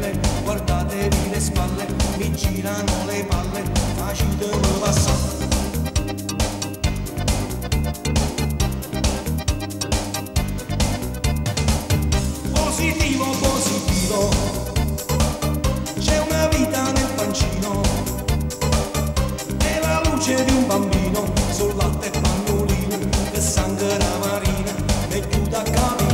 belle, guardatevi le spalle, mi girano le palle, facitemi passare. Positivo, positivo, c'è una vita nel pancino, è la luce di un bambino, sul latte e pannolino, che sangue la marina, mi aiuta a camminare.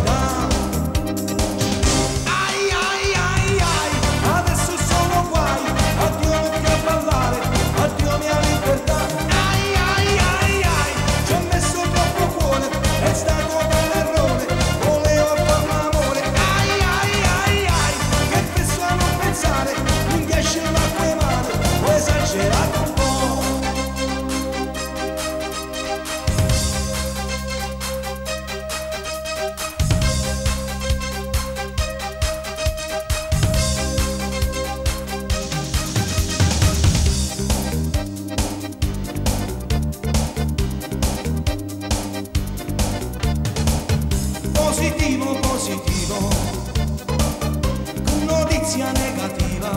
Ai ai ai ai, adesso sono guai, addio non a ballare, addio mia libertà. Ai ai ai ai, ci ho messo troppo cuore, è stato per l'errore, volevo far l'amore. Ai ai ai ai, che penso a non pensare, non riesce l'acqua e mare, ho esagerato un po'. Positivo, positivo, notizia negativa,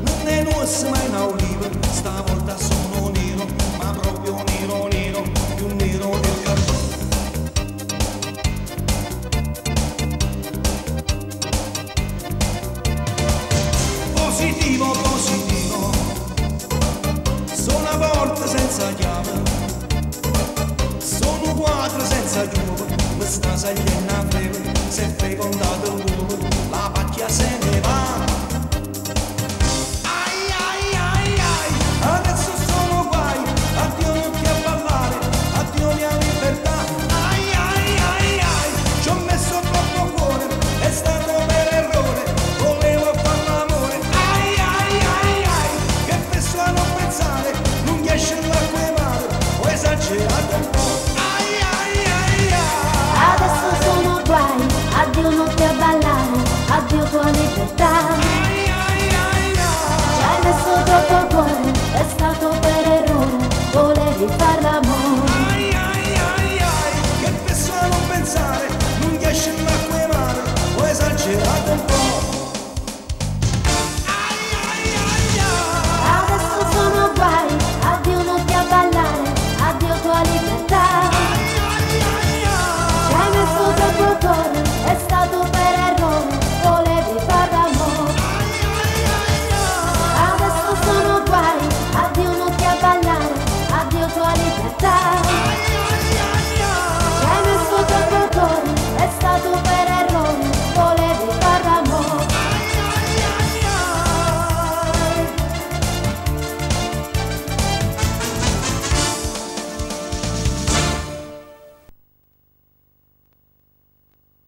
non è nuovo ma in oliva, stavolta sono nero, ma proprio nero nero, più nero del cartone. Positivo, positivo, sono a porta senza chiave, sono quattro senza chiuso, questa sagliena breve, se fecondato